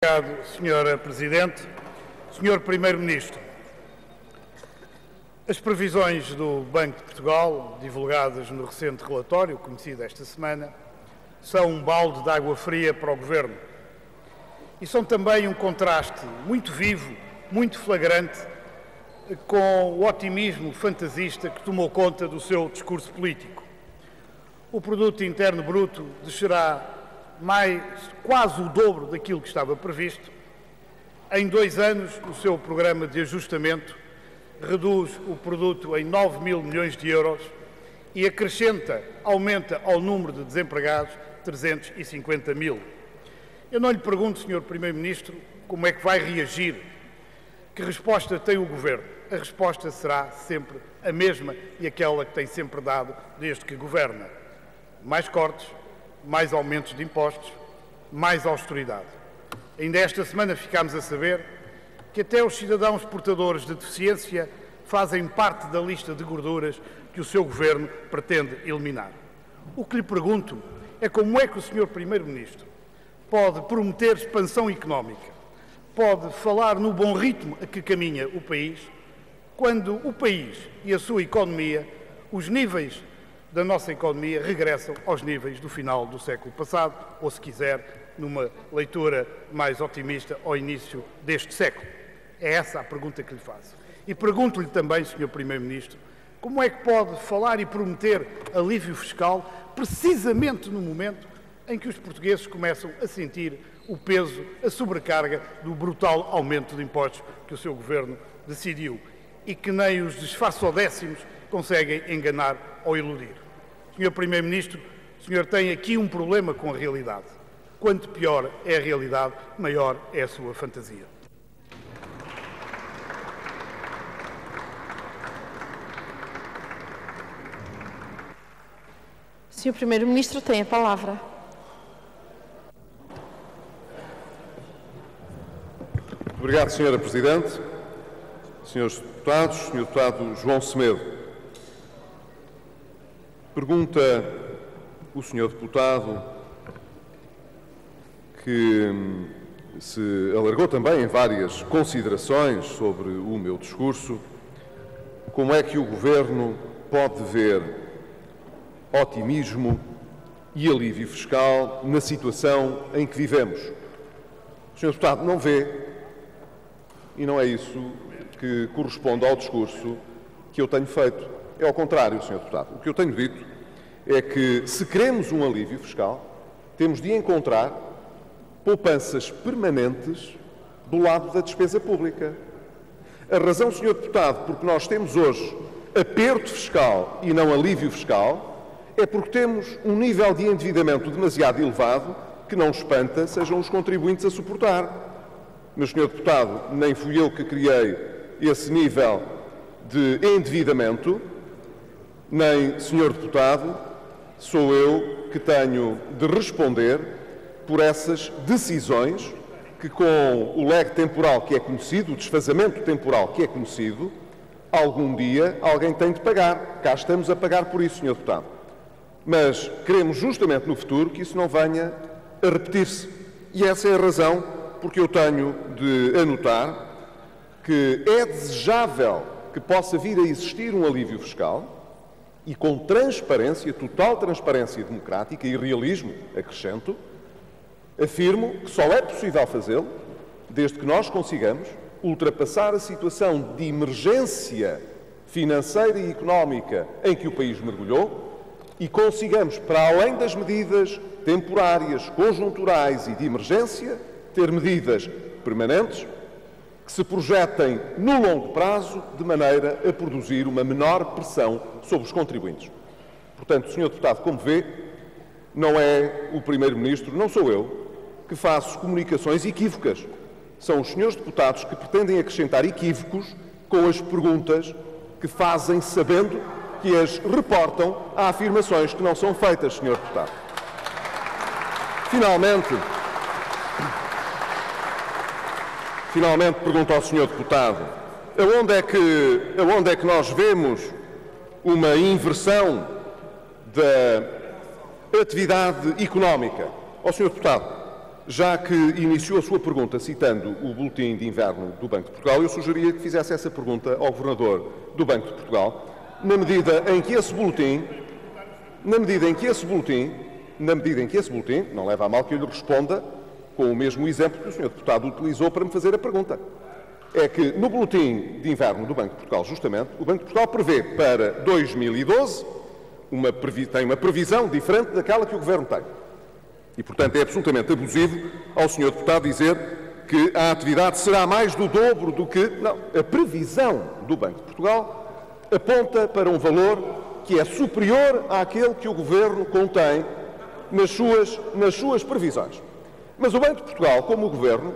Obrigado, Sra. Presidente. Sr. Primeiro-Ministro, as previsões do Banco de Portugal, divulgadas no recente relatório, conhecido esta semana, são um balde de água fria para o Governo. E são também um contraste muito vivo, muito flagrante, com o otimismo fantasista que tomou conta do seu discurso político. O produto interno bruto descerá quase o dobro daquilo que estava previsto. Em 2 anos, o seu programa de ajustamento reduz o produto em 9 mil milhões de euros e aumenta ao número de desempregados 350 mil. Eu não lhe pergunto, Sr. Primeiro-Ministro, como é que vai reagir, que resposta tem o Governo. A resposta será sempre a mesma e aquela que tem sempre dado desde que governa: mais cortes, mais aumentos de impostos, mais austeridade. Ainda esta semana ficámos a saber que até os cidadãos portadores de deficiência fazem parte da lista de gorduras que o seu Governo pretende eliminar. O que lhe pergunto é como é que o Sr. Primeiro-Ministro pode prometer expansão económica, pode falar no bom ritmo a que caminha o país, quando o país e a sua economia, os níveis da nossa economia regressam aos níveis do final do século passado, ou, se quiser, numa leitura mais otimista, ao início deste século. É essa a pergunta que lhe faço. E pergunto-lhe também, Sr. Primeiro-Ministro, como é que pode falar e prometer alívio fiscal precisamente no momento em que os portugueses começam a sentir o peso, a sobrecarga do brutal aumento de impostos que o seu Governo decidiu e que nem os desfaçodécimos conseguem enganar ou iludir. Sr. Primeiro-Ministro, o senhor tem aqui um problema com a realidade. Quanto pior é a realidade, maior é a sua fantasia. Sr. Primeiro-Ministro tem a palavra. Obrigado, Sra. Presidente. Senhores deputados, Sr. Deputado João Semedo, pergunta o Sr. Deputado, que se alargou também em várias considerações sobre o meu discurso, como é que o Governo pode ver otimismo e alívio fiscal na situação em que vivemos. O Sr. Deputado não vê, e não é isso que corresponde ao discurso que eu tenho feito. É ao contrário, Sr. Deputado. O que eu tenho dito é que, se queremos um alívio fiscal, temos de encontrar poupanças permanentes do lado da despesa pública. A razão, Sr. Deputado, porque nós temos hoje aperto fiscal e não alívio fiscal, é porque temos um nível de endividamento demasiado elevado que não espanta sejam os contribuintes a suportar. Mas, Sr. Deputado, nem fui eu que criei esse nível de endividamento, nem, Sr. Deputado, sou eu que tenho de responder por essas decisões que, com o lag temporal que é conhecido, o desfazamento temporal que é conhecido, algum dia alguém tem de pagar. Cá estamos a pagar por isso, Sr. Deputado. Mas queremos justamente no futuro que isso não venha a repetir-se. E essa é a razão porque eu tenho de anotar que é desejável que possa vir a existir um alívio fiscal e com transparência, total transparência democrática e realismo, acrescento, afirmo que só é possível fazê-lo desde que nós consigamos ultrapassar a situação de emergência financeira e económica em que o país mergulhou e consigamos, para além das medidas temporárias, conjunturais e de emergência, ter medidas permanentes que se projetem no longo prazo de maneira a produzir uma menor pressão sobre os contribuintes. Portanto, Sr. Deputado, como vê, não é o Primeiro-Ministro, não sou eu, que faço comunicações equívocas. São os senhores deputados que pretendem acrescentar equívocos com as perguntas que fazem sabendo que as reportam a afirmações que não são feitas, Sr. Deputado. Finalmente, pergunto ao Sr. Deputado, aonde é que nós vemos uma inversão da atividade económica? Ó Sr. Deputado, já que iniciou a sua pergunta citando o Boletim de Inverno do Banco de Portugal, eu sugeria que fizesse essa pergunta ao Governador do Banco de Portugal, na medida em que esse boletim, não leva a mal que eu lhe responda com o mesmo exemplo que o Sr. Deputado utilizou para me fazer a pergunta. É que no Boletim de Inverno do Banco de Portugal, justamente, o Banco de Portugal prevê para 2012 tem uma previsão diferente daquela que o Governo tem. E, portanto, é absolutamente abusivo ao Sr. Deputado dizer que a atividade será mais do dobro do que... Não, a previsão do Banco de Portugal aponta para um valor que é superior àquele que o Governo contém nas suas previsões. Mas o Banco de Portugal, como o Governo,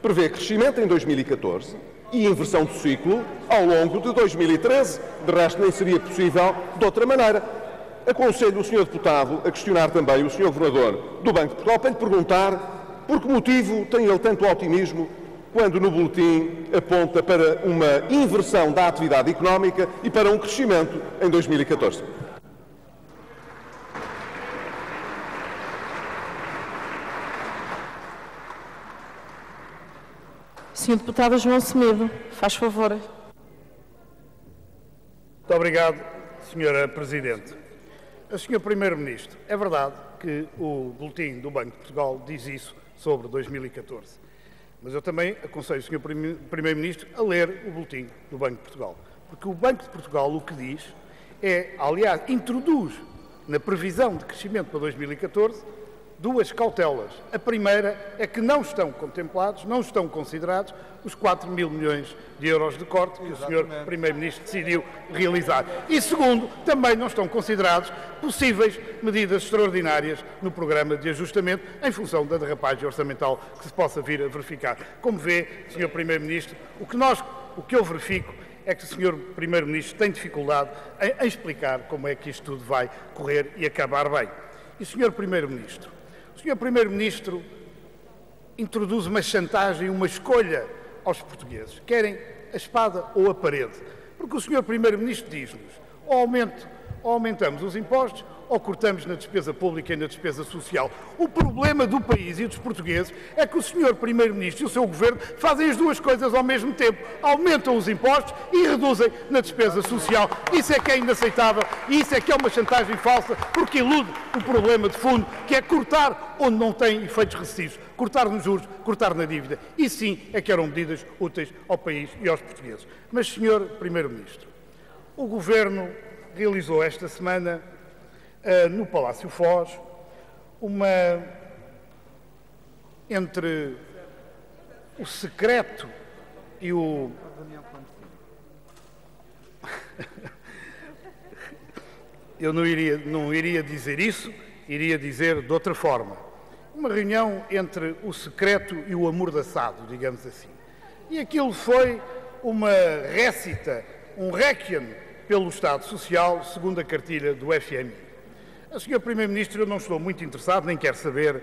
prevê crescimento em 2014 e inversão do ciclo ao longo de 2013. De resto, nem seria possível de outra maneira. Aconselho o Sr. Deputado a questionar também o Sr. Governador do Banco de Portugal para lhe perguntar por que motivo tem ele tanto otimismo quando no boletim aponta para uma inversão da atividade económica e para um crescimento em 2014. Sr. Deputado João Semedo, faz favor. Muito obrigado, Sra. Presidente. Sr. Primeiro-Ministro, é verdade que o Boletim do Banco de Portugal diz isso sobre 2014. Mas eu também aconselho o Sr. Primeiro-Ministro a ler o Boletim do Banco de Portugal. Porque o Banco de Portugal o que diz é, aliás, introduz na previsão de crescimento para 2014 duas cautelas. A primeira é que não estão contemplados, não estão considerados os 4 mil milhões de euros de corte que o Sr. Primeiro-Ministro decidiu realizar. E segundo, também não estão considerados possíveis medidas extraordinárias no programa de ajustamento em função da derrapagem orçamental que se possa vir a verificar. Como vê, Sr. Primeiro-Ministro, o que eu verifico é que o Sr. Primeiro-Ministro tem dificuldade em explicar como é que isto tudo vai correr e acabar bem. E, Sr. Primeiro-Ministro, o Sr. Primeiro-Ministro introduz uma chantagem, uma escolha aos portugueses. Querem a espada ou a parede? Porque o Sr. Primeiro-Ministro diz-nos ou aumentamos os impostos ou cortamos na despesa pública e na despesa social. O problema do país e dos portugueses é que o Sr. Primeiro-Ministro e o seu Governo fazem as duas coisas ao mesmo tempo. Aumentam os impostos e reduzem na despesa social. Isso é que é inaceitável e isso é que é uma chantagem falsa, porque ilude o problema de fundo, que é cortar onde não tem efeitos recessivos. Cortar nos juros, cortar na dívida. Isso sim é que eram medidas úteis ao país e aos portugueses. Mas, Sr. Primeiro-Ministro, o Governo realizou esta semana no Palácio Foz, entre o secreto e o... Eu não iria dizer isso, iria dizer de outra forma. Uma reunião entre o secreto e o amordaçado, digamos assim. E aquilo foi uma récita, um réquiem pelo Estado Social, segundo a cartilha do FMI. Sr. Primeiro-Ministro, eu não estou muito interessado, nem quero saber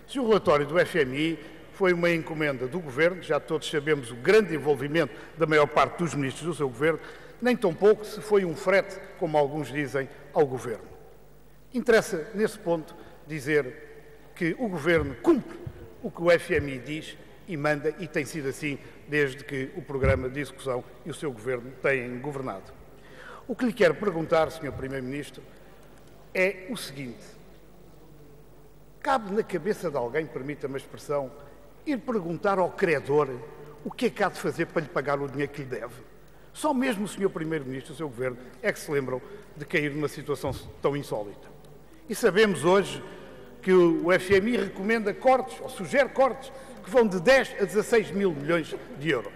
se o relatório do FMI foi uma encomenda do Governo, já todos sabemos o grande envolvimento da maior parte dos ministros do seu Governo, nem tampouco se foi um frete, como alguns dizem, ao Governo. Interessa, nesse ponto, dizer que o Governo cumpre o que o FMI diz e manda, e tem sido assim desde que o programa de execução e o seu Governo têm governado. O que lhe quero perguntar, Sr. Primeiro-Ministro, é o seguinte: cabe na cabeça de alguém, permita-me a expressão, ir perguntar ao credor o que é que há de fazer para lhe pagar o dinheiro que lhe deve? Só mesmo o Sr. Primeiro-Ministro e o seu Governo é que se lembram de cair numa situação tão insólita. E sabemos hoje que o FMI recomenda cortes, ou sugere cortes, que vão de 10 a 16 mil milhões de euros.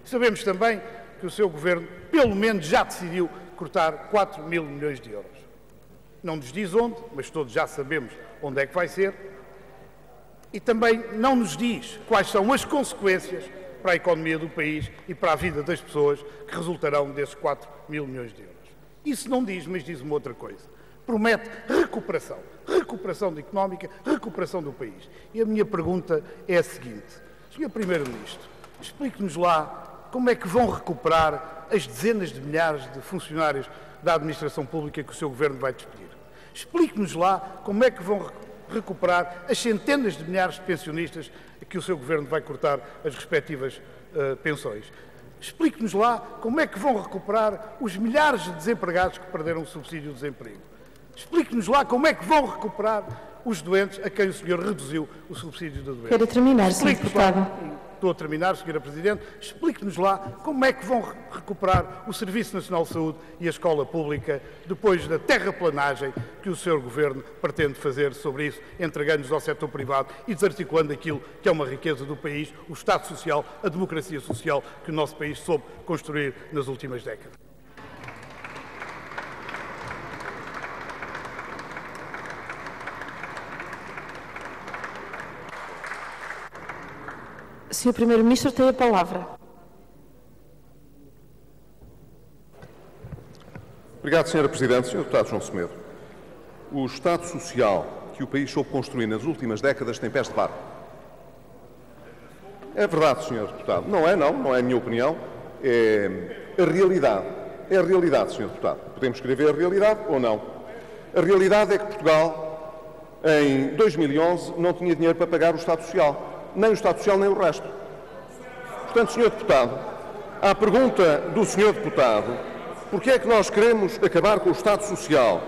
Sabemos também que o seu Governo, pelo menos, já decidiu cortar 4 mil milhões de euros. Não nos diz onde, mas todos já sabemos onde é que vai ser. E também não nos diz quais são as consequências para a economia do país e para a vida das pessoas que resultarão desses 4 mil milhões de euros. Isso não diz, mas diz uma outra coisa. Promete recuperação económica, recuperação do país. E a minha pergunta é a seguinte: Sr. Primeiro-Ministro, explique-nos lá como é que vão recuperar as dezenas de milhares de funcionários da administração pública que o seu Governo vai despedir. Explique-nos lá como é que vão recuperar as centenas de milhares de pensionistas que o seu Governo vai cortar as respectivas pensões. Explique-nos lá como é que vão recuperar os milhares de desempregados que perderam o subsídio de desemprego. Explique-nos lá como é que vão recuperar os doentes a quem o senhor reduziu o subsídio da doença. Quero terminar, Sr. Deputado. Estou a terminar, Sra. Presidente. Explique-nos lá como é que vão recuperar o Serviço Nacional de Saúde e a escola pública depois da terraplanagem que o seu Governo pretende fazer sobre isso, entregando-nos ao setor privado e desarticulando aquilo que é uma riqueza do país, o Estado Social, a democracia social que o nosso país soube construir nas últimas décadas. Sr. Primeiro-Ministro tem a palavra. Obrigado, Sra. Presidente. Sr. Deputado João Semedo, o Estado Social que o país soube construir nas últimas décadas tem pés de barro. É verdade, Sr. Deputado. Não é a minha opinião. É a realidade. É a realidade, Sr. Deputado. Podemos escrever a realidade ou não. A realidade é que Portugal, em 2011, não tinha dinheiro para pagar o Estado Social. Nem o Estado Social, nem o resto. Portanto, Sr. Deputado, à pergunta do Sr. Deputado, porque é que nós queremos acabar com o Estado Social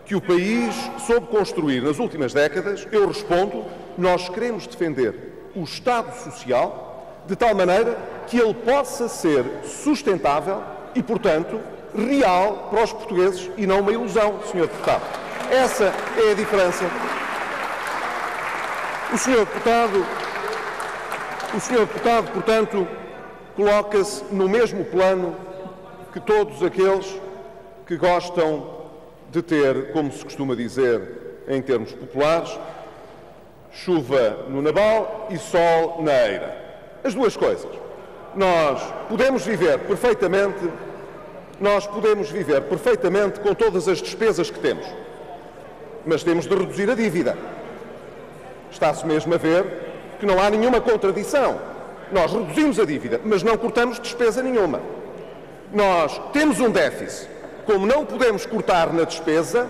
que o país soube construir nas últimas décadas, eu respondo, nós queremos defender o Estado Social de tal maneira que ele possa ser sustentável e, portanto, real para os portugueses e não uma ilusão, Sr. Deputado. Essa é a diferença. O Sr. Deputado, portanto, coloca-se no mesmo plano que todos aqueles que gostam de ter, como se costuma dizer em termos populares, chuva no nabal e sol na eira. As duas coisas. Nós podemos viver perfeitamente com todas as despesas que temos, mas temos de reduzir a dívida. Está-se mesmo a ver que não há nenhuma contradição. Nós reduzimos a dívida, mas não cortamos despesa nenhuma. Nós temos um déficit. Como não podemos cortar na despesa,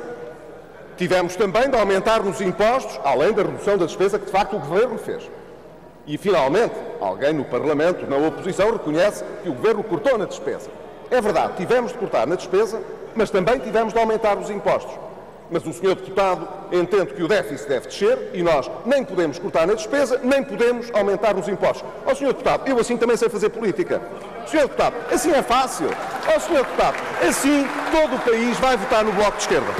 tivemos também de aumentar nos impostos, além da redução da despesa que, de facto, o Governo fez. E, finalmente, alguém no Parlamento, na oposição, reconhece que o Governo cortou na despesa. É verdade, tivemos de cortar na despesa, mas também tivemos de aumentar os impostos. Mas o Sr. Deputado entende que o déficit deve descer e nós nem podemos cortar na despesa, nem podemos aumentar os impostos. Ó, Sr. Deputado, eu assim também sei fazer política. Sr. Deputado, assim é fácil. Ó, Sr. Deputado, assim todo o país vai votar no Bloco de Esquerda.